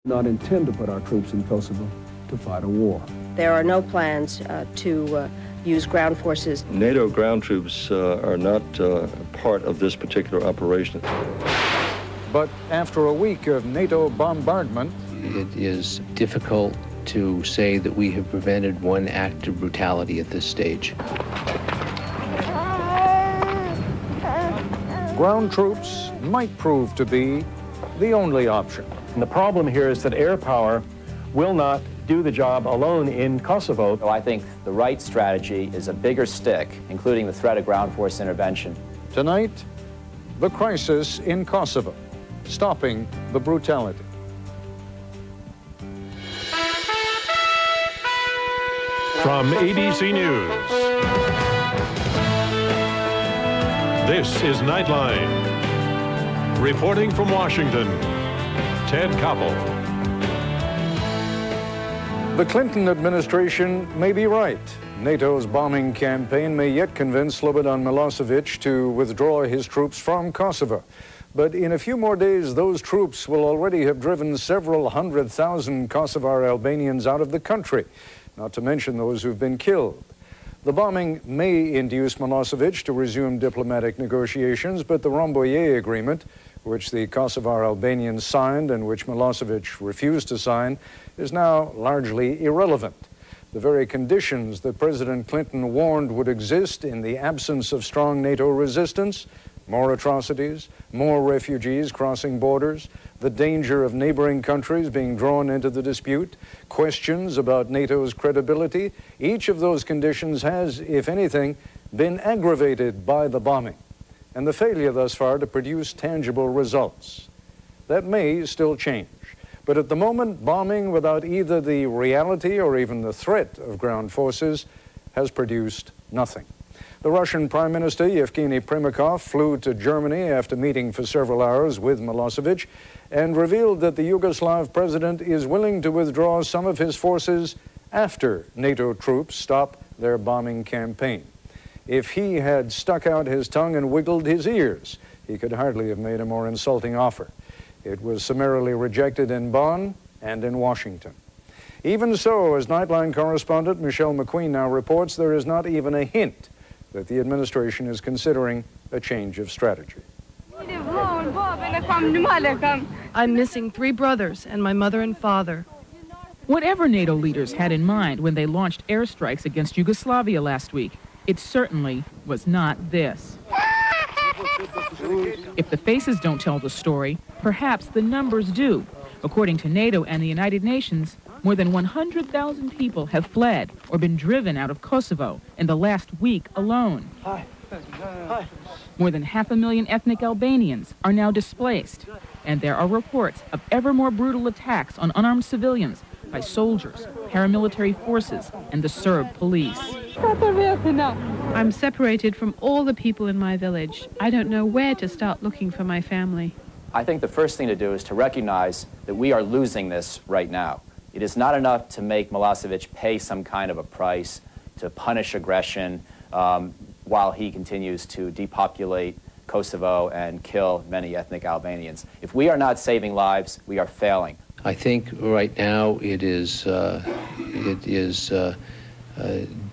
Not intend to put our troops in Kosovo to fight a war. There are no plans to use ground forces. NATO ground troops are not part of this particular operation. But after a week of NATO bombardment, it is difficult to say that we have prevented one act of brutality at this stage. Ground troops might prove to be the only option. And the problem here is that air power will not do the job alone in Kosovo. So I think the right strategy is a bigger stick, including the threat of ground force intervention. Tonight, the crisis in Kosovo, stopping the brutality. From ABC News, this is Nightline. Reporting from Washington, Ted Copple. The Clinton administration may be right. NATO's bombing campaign may yet convince Slobodan Milosevic to withdraw his troops from Kosovo. But in a few more days, those troops will already have driven several 100,000 Kosovar Albanians out of the country, not to mention those who've been killed. The bombing may induce Milosevic to resume diplomatic negotiations, but the Rambouillet Agreement, which the Kosovar Albanians signed and which Milosevic refused to sign, is now largely irrelevant. The very conditions that President Clinton warned would exist in the absence of strong NATO resistance, more atrocities, more refugees crossing borders, the danger of neighboring countries being drawn into the dispute, questions about NATO's credibility, each of those conditions has, if anything, been aggravated by the bombing and the failure thus far to produce tangible results. That may still change. But at the moment, bombing without either the reality or even the threat of ground forces has produced nothing. The Russian Prime Minister Yevgeny Primakov flew to Germany after meeting for several hours with Milosevic and revealed that the Yugoslav president is willing to withdraw some of his forces after NATO troops stop their bombing campaign. If he had stuck out his tongue and wiggled his ears, he could hardly have made a more insulting offer. It was summarily rejected in Bonn and in Washington. Even so, as Nightline correspondent Michelle McQueen now reports, there is not even a hint that the administration is considering a change of strategy. I'm missing 3 brothers and my mother and father. Whatever NATO leaders had in mind when they launched airstrikes against Yugoslavia last week, it certainly was not this. If the faces don't tell the story, perhaps the numbers do. According to NATO and the United Nations, more than 100,000 people have fled or been driven out of Kosovo in the last week alone. More than 500,000 ethnic Albanians are now displaced, and there are reports of ever more brutal attacks on unarmed civilians by soldiers, paramilitary forces, and the Serb police. I'm separated from all the people in my village. I don't know where to start looking for my family. I think the first thing to do is to recognize that we are losing this right now. It is not enough to make Milosevic pay some kind of a price to punish aggression while he continues to depopulate Kosovo and kill many ethnic Albanians. If we are not saving lives, we are failing. I think right now it is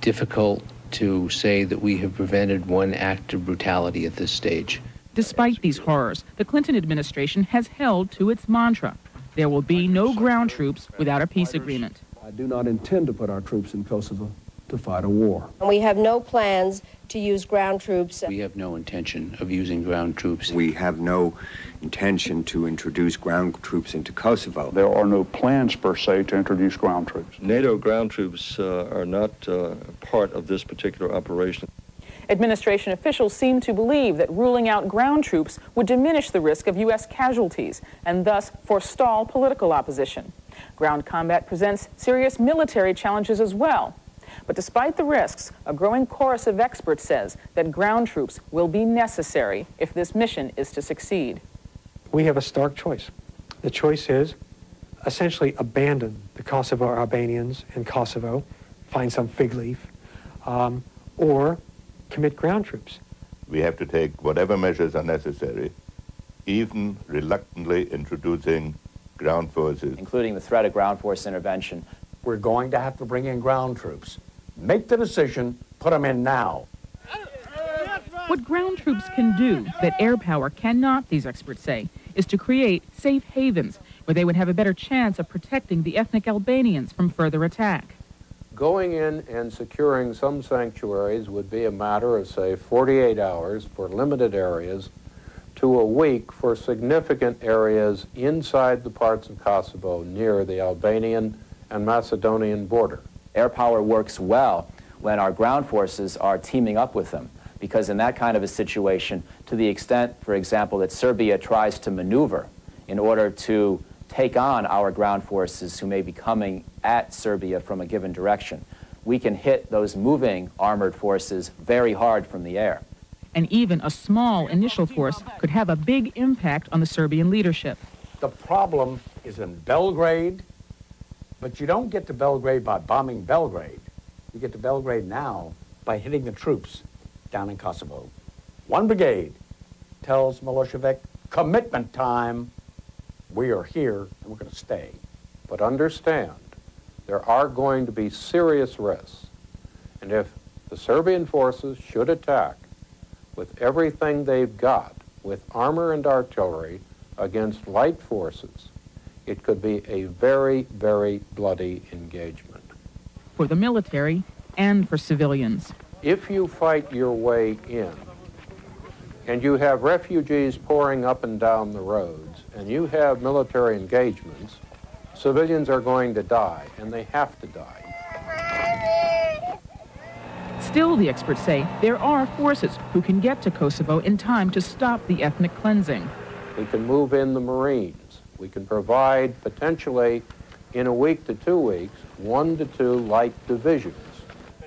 difficult to say that we have prevented one act of brutality at this stage. Despite these horrors, the Clinton administration has held to its mantra. There will be no ground troops without a peace agreement. I do not intend to put our troops in Kosovo to fight a war. We have no plans to use ground troops. We have no intention of using ground troops. We have no intention to introduce ground troops into Kosovo. There are no plans per se to introduce ground troops. NATO ground troops are not part of this particular operation. Administration officials seem to believe that ruling out ground troops would diminish the risk of U.S. casualties and thus forestall political opposition. Ground combat presents serious military challenges as well. But despite the risks, a growing chorus of experts says that ground troops will be necessary if this mission is to succeed. We have a stark choice. The choice is essentially abandon the Kosovo Albanians in Kosovo, find some fig leaf, or commit ground troops. We have to take whatever measures are necessary, even reluctantly introducing ground forces, including the threat of ground force intervention. We're going to have to bring in ground troops. Make the decision, put them in now. What ground troops can do that air power cannot, these experts say, is to create safe havens where they would have a better chance of protecting the ethnic Albanians from further attack. Going in and securing some sanctuaries would be a matter of, say, 48 hours for limited areas to a week for significant areas inside the parts of Kosovo near the Albanian and Macedonian border. Air power works well when our ground forces are teaming up with them, because in that kind of a situation, to the extent, for example, that Serbia tries to maneuver in order to take on our ground forces who may be coming at Serbia from a given direction, we can hit those moving armored forces very hard from the air. And even a small initial force could have a big impact on the Serbian leadership. The problem is in Belgrade, but you don't get to Belgrade by bombing Belgrade. You get to Belgrade now by hitting the troops down in Kosovo. One brigade tells Milosevic, commitment time. We are here and we're going to stay. But understand, there are going to be serious risks. And if the Serbian forces should attack with everything they've got, with armor and artillery, against light forces, it could be a very, very bloody engagement. For the military and for civilians. If you fight your way in, and you have refugees pouring up and down the roads, and you have military engagements, civilians are going to die, and they have to die. Still, the experts say, there are forces who can get to Kosovo in time to stop the ethnic cleansing. We can move in the Marines. We can provide, potentially, in a week to 2 weeks, 1 to 2 light divisions,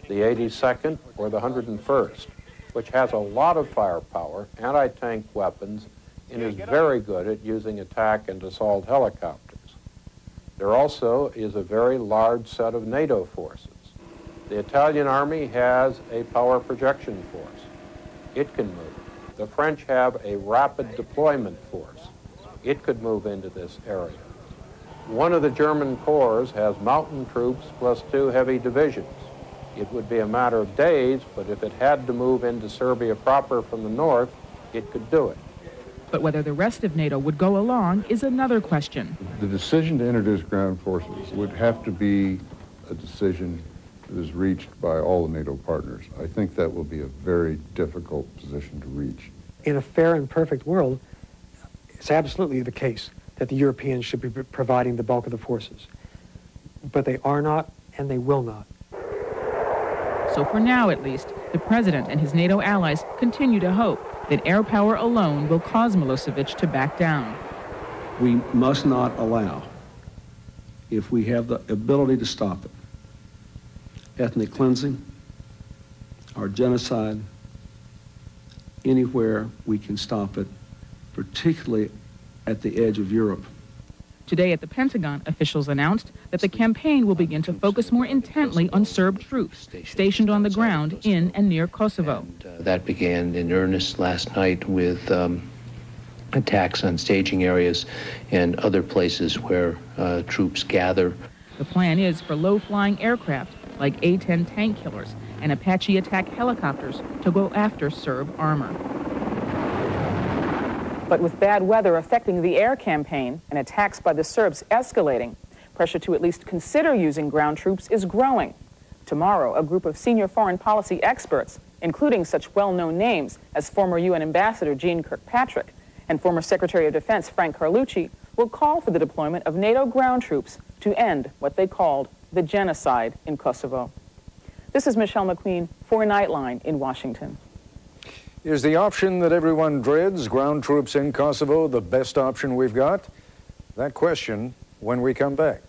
the 82nd or the 101st, which has a lot of firepower, anti-tank weapons, and is very good at using attack and assault helicopters. There also is a very large set of NATO forces. The Italian army has a power projection force. It can move. The French have a rapid deployment force. It could move into this area. One of the German corps has mountain troops plus 2 heavy divisions. It would be a matter of days, but if it had to move into Serbia proper from the north, it could do it. But whether the rest of NATO would go along is another question. The decision to introduce ground forces would have to be a decision that is reached by all the NATO partners. I think that will be a very difficult position to reach. In a fair and perfect world, it's absolutely the case that the Europeans should be providing the bulk of the forces. But they are not, and they will not. So for now, at least, the president and his NATO allies continue to hope that air power alone will cause Milosevic to back down. We must not allow, if we have the ability to stop it, ethnic cleansing or genocide. Anywhere we can stop it, particularly at the edge of Europe. Today at the Pentagon, officials announced that the campaign will begin to focus more intently on Serb troops stationed on the ground in and near Kosovo. That began in earnest last night with attacks on staging areas and other places where troops gather. The plan is for low-flying aircraft like A-10 tank killers and Apache attack helicopters to go after Serb armor. But with bad weather affecting the air campaign and attacks by the Serbs escalating, pressure to at least consider using ground troops is growing. Tomorrow, a group of senior foreign policy experts, including such well-known names as former UN Ambassador Jeane Kirkpatrick and former Secretary of Defense Frank Carlucci, will call for the deployment of NATO ground troops to end what they called the genocide in Kosovo. This is Michelle McQueen for Nightline in Washington. Is the option that everyone dreads, ground troops in Kosovo, the best option we've got? That question when we come back.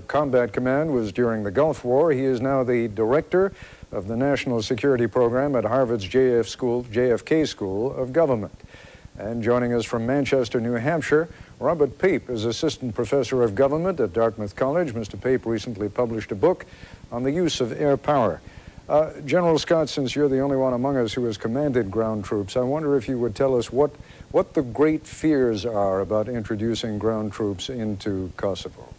Combat Command was during the Gulf War. He is now the director of the National Security Program at Harvard's JFK School of Government. And joining us from Manchester, New Hampshire, Robert Pape is Assistant Professor of Government at Dartmouth College. Mr. Pape recently published a book on the use of air power. General Scott, since you're the only one among us who has commanded ground troops, I wonder if you would tell us what the great fears are about introducing ground troops into Kosovo.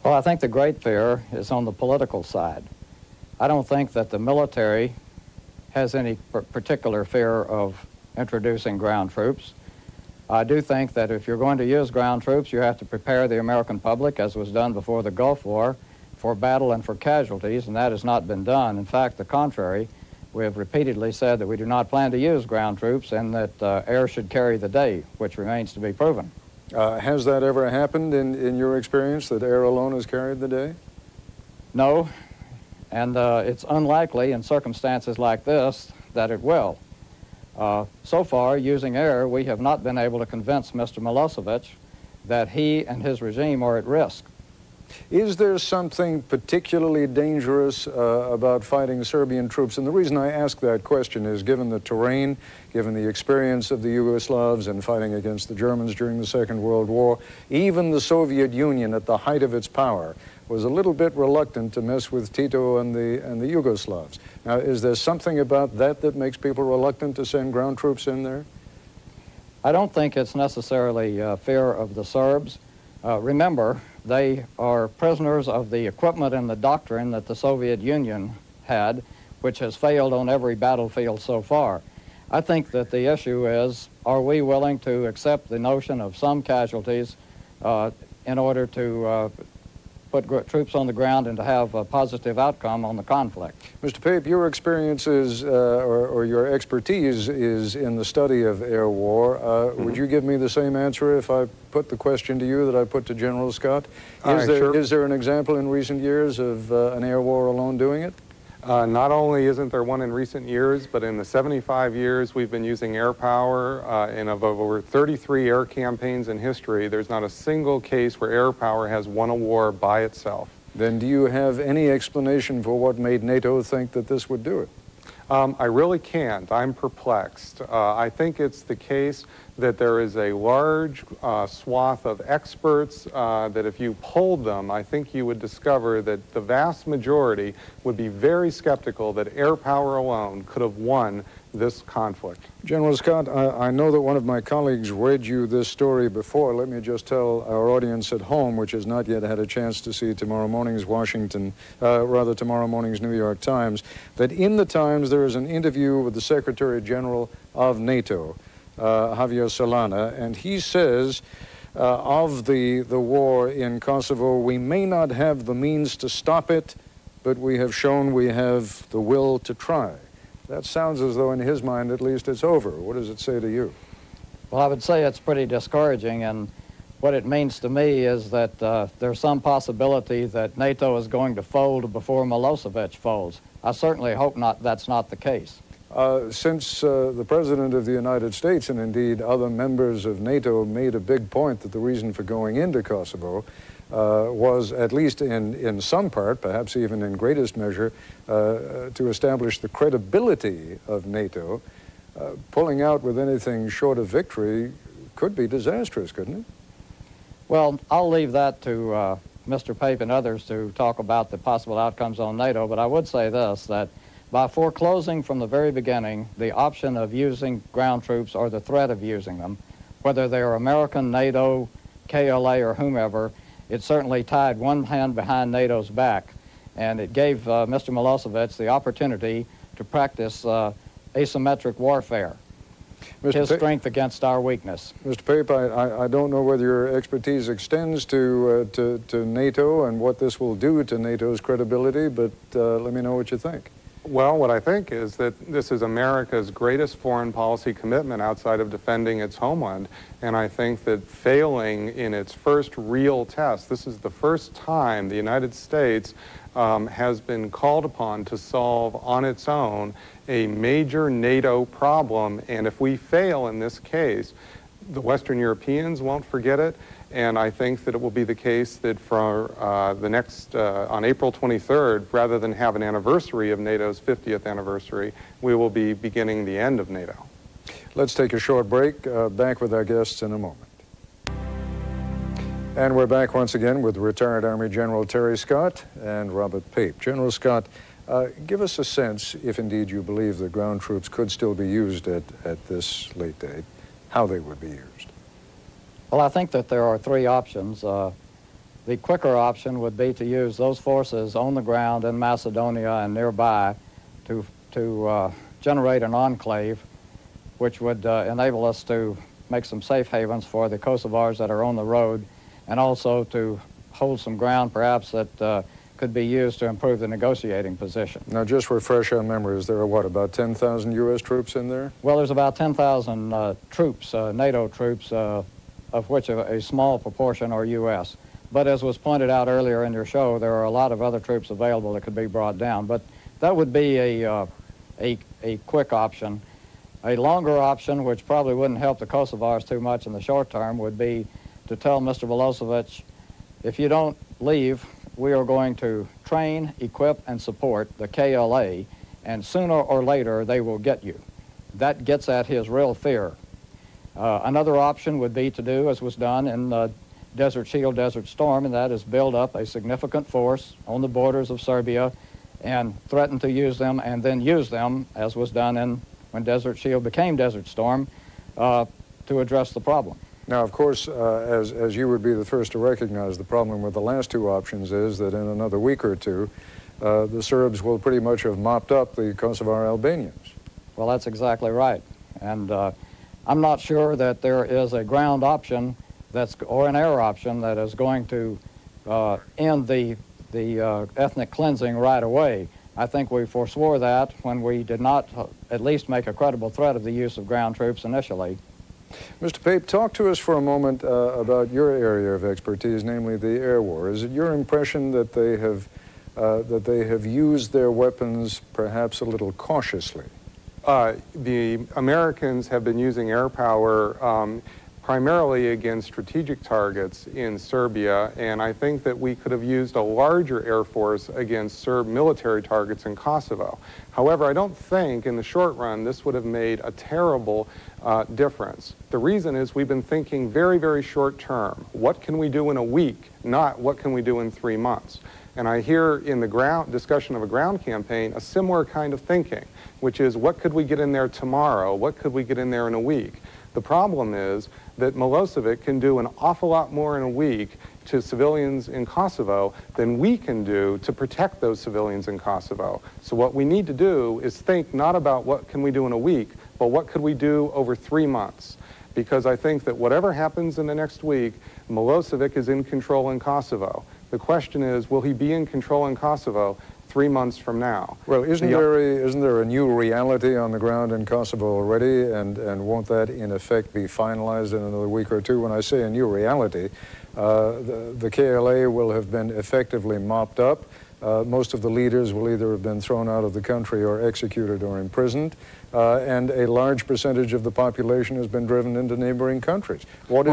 Well, I think the great fear is on the political side. I don't think that the military has any particular fear of introducing ground troops. I do think that if you're going to use ground troops, you have to prepare the American public, as was done before the Gulf War, for battle and for casualties, and that has not been done. In fact, the contrary. We have repeatedly said that we do not plan to use ground troops and that air should carry the day, which remains to be proven. Has that ever happened in your experience, that air alone has carried the day? No, and it's unlikely in circumstances like this that it will. So far, using air, we have not been able to convince Mr. Milosevic that he and his regime are at risk. Is there something particularly dangerous about fighting Serbian troops? And the reason I ask that question is, given the terrain, given the experience of the Yugoslavs in fighting against the Germans during the Second World War, even the Soviet Union at the height of its power was a little bit reluctant to mess with Tito and the Yugoslavs. Now, is there something about that that makes people reluctant to send ground troops in there? I don't think it's necessarily fear of the Serbs. Remember, they are prisoners of the equipment and the doctrine that the Soviet Union had, which has failed on every battlefield so far. I think that the issue is, are we willing to accept the notion of some casualties in order to put troops on the ground and to have a positive outcome on the conflict? Mr. Pape, your experience is, or your expertise is in the study of air war. Would you give me the same answer if I put the question to you that I put to General Scott? Is there an example in recent years of an air war alone doing it? Not only isn't there one in recent years, but in the 75 years we've been using air power, and of over 33 air campaigns in history, there's not a single case where air power has won a war by itself. Then do you have any explanation for what made NATO think that this would do it? I really can't. I'm perplexed. I think it's the case that there is a large swath of experts that if you polled them, I think you would discover that the vast majority would be very skeptical that air power alone could have won this conflict. General Scott, I know that one of my colleagues read you this story before. Let me just tell our audience at home, which has not yet had a chance to see tomorrow morning's tomorrow morning's New York Times, that in the Times there is an interview with the Secretary General of NATO, Javier Solana, and he says of the war in Kosovo, we may not have the means to stop it, but we have shown we have the will to try. That sounds as though in his mind at least it's over. What does it say to you? Well, I would say it's pretty discouraging, and what it means to me is that there's some possibility that NATO is going to fold before Milosevic folds. I certainly hope that's not the case. Since the President of the United States and indeed other members of NATO made a big point that the reason for going into Kosovo was, at least in some part, perhaps even in greatest measure, to establish the credibility of NATO, pulling out with anything short of victory could be disastrous, couldn't it? Well, I'll leave that to Mr. Pape and others to talk about the possible outcomes on NATO, but I would say this, that by foreclosing from the very beginning the option of using ground troops or the threat of using them, whether they are American, NATO, KLA, or whomever, it certainly tied one hand behind NATO's back, and it gave Mr. Milosevic the opportunity to practice asymmetric warfare, his strength against our weakness. Mr. Pape, I don't know whether your expertise extends to NATO and what this will do to NATO's credibility, but let me know what you think. Well, what I think is that this is America's greatest foreign policy commitment outside of defending its homeland, and I think that failing in its first real test, this is the first time the United States has been called upon to solve on its own a major NATO problem, and if we fail in this case, the Western Europeans won't forget it, and I think that it will be the case that for on April 23rd, rather than have an anniversary of NATO's 50th anniversary, we will be beginning the end of NATO. Let's take a short break. Back with our guests in a moment. And we're back once again with retired Army General Terry Scott and Robert Pape. General Scott, Give us a sense, if indeed you believe the ground troops could still be used at this late date, how they would be used. Well, I think that there are three options. The quicker option would be to use those forces on the ground in Macedonia and nearby to generate an enclave, which would enable us to make some safe havens for the Kosovars that are on the road, and also to hold some ground perhaps that could be used to improve the negotiating position. Now, just refresh our memories, there are what, about 10,000 U.S. troops in there? Well, there's about 10,000 troops, NATO troops, of which a small proportion are U.S. But as was pointed out earlier in your show, there are a lot of other troops available that could be brought down. But that would be a quick option. A longer option, which probably wouldn't help the Kosovars too much in the short term, would be to tell Mr. Milosevic, if you don't leave, we are going to train, equip, and support the KLA, and sooner or later they will get you. That gets at his real fear. Another option would be to do, as was done in Desert Shield, Desert Storm, and that is build up a significant force on the borders of Serbia and threaten to use them, and then use them, as was done when Desert Shield became Desert Storm, to address the problem. Now, of course, as you would be the first to recognize, the problem with the last two options is that in another week or two, the Serbs will pretty much have mopped up the Kosovar Albanians. Well, that's exactly right. And I'm not sure that there is a ground option or an air option that is going to end the ethnic cleansing right away. I think we forswore that when we did not at least make a credible threat of the use of ground troops initially. Mr. Pape, talk to us for a moment about your area of expertise, namely the air war. Is it your impression that they have used their weapons perhaps a little cautiously? The Americans have been using air power primarily against strategic targets in Serbia, and I think that we could have used a larger air force against Serb military targets in Kosovo. However, I don't think in the short run this would have made a terrible difference. The reason is we've been thinking very, very short term. What can we do in a week, not what can we do in 3 months? And I hear in the discussion of a ground campaign a similar kind of thinking, which is what could we get in there tomorrow? What could we get in there in a week? The problem is that Milosevic can do an awful lot more in a week to civilians in Kosovo than we can do to protect those civilians in Kosovo. So what we need to do is think not about what can we do in a week, but what could we do over 3 months? Because I think that whatever happens in the next week, Milosevic is in control in Kosovo. The question is, will he be in control in Kosovo 3 months from now? Well, isn't there a new reality on the ground in Kosovo already, and won't that in effect be finalized in another week or two? When I say a new reality, the KLA will have been effectively mopped up. Most of the leaders will either have been thrown out of the country or executed or imprisoned, and a large percentage of the population has been driven into neighboring countries. What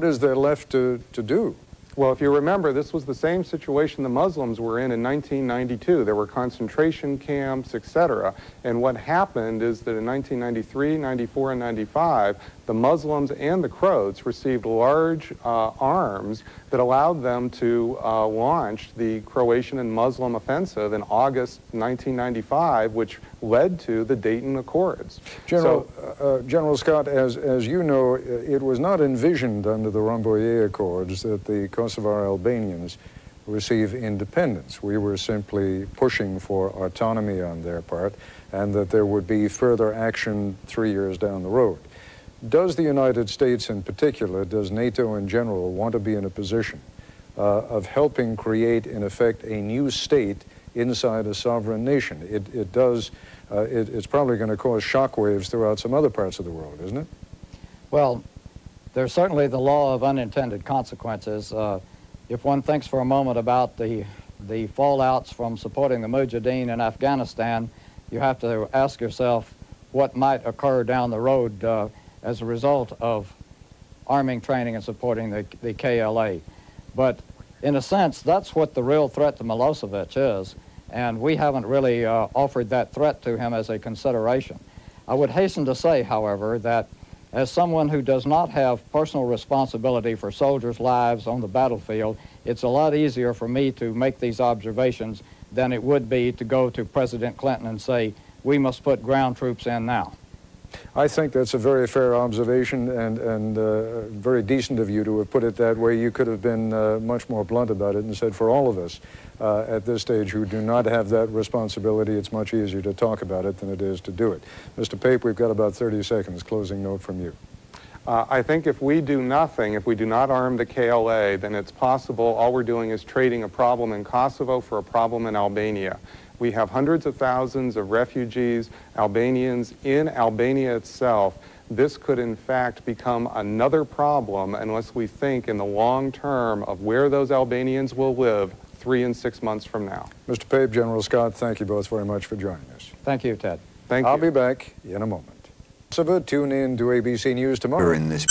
is there left to do? Well, if you remember, this was the same situation the Muslims were in 1992. There were concentration camps, etc. And what happened is that in 1993, 94, and 95, the Muslims and the Croats received large arms that allowed them to launch the Croatian and Muslim offensive in August 1995, which led to the Dayton Accords. General Scott, as you know, it was not envisioned under the Rambouillet Accords that the Kosovar Albanians receive independence. We were simply pushing for autonomy on their part, and that there would be further action 3 years down the road. Does the United States in particular, does NATO in general, want to be in a position of helping create, in effect, a new state inside a sovereign nation? It's probably going to cause shockwaves throughout some other parts of the world, isn't it? Well, there's certainly the law of unintended consequences. If one thinks for a moment about the fallouts from supporting the Mujahideen in Afghanistan, you have to ask yourself what might occur down the road as a result of arming, training, and supporting the KLA. But in a sense, that's what the real threat to Milosevic is, and we haven't really offered that threat to him as a consideration. I would hasten to say, however, that as someone who does not have personal responsibility for soldiers' lives on the battlefield, it's a lot easier for me to make these observations than it would be to go to President Clinton and say, we must put ground troops in now. I think that's a very fair observation and very decent of you to have put it that way. You could have been much more blunt about it and said, for all of us at this stage who do not have that responsibility, it's much easier to talk about it than it is to do it. Mr. Pape, we've got about 30 seconds. Closing note from you. I think if we do nothing, if we do not arm the KLA, then it's possible all we're doing is trading a problem in Kosovo for a problem in Albania. We have hundreds of thousands of refugees, Albanians in Albania itself. This could in fact become another problem unless we think in the long term of where those Albanians will live 3 and 6 months from now. Mr. Pape, General Scott, thank you both very much for joining us. Thank you, Ted. Thank you. I'll be back in a moment. Tune in to ABC News tomorrow. In this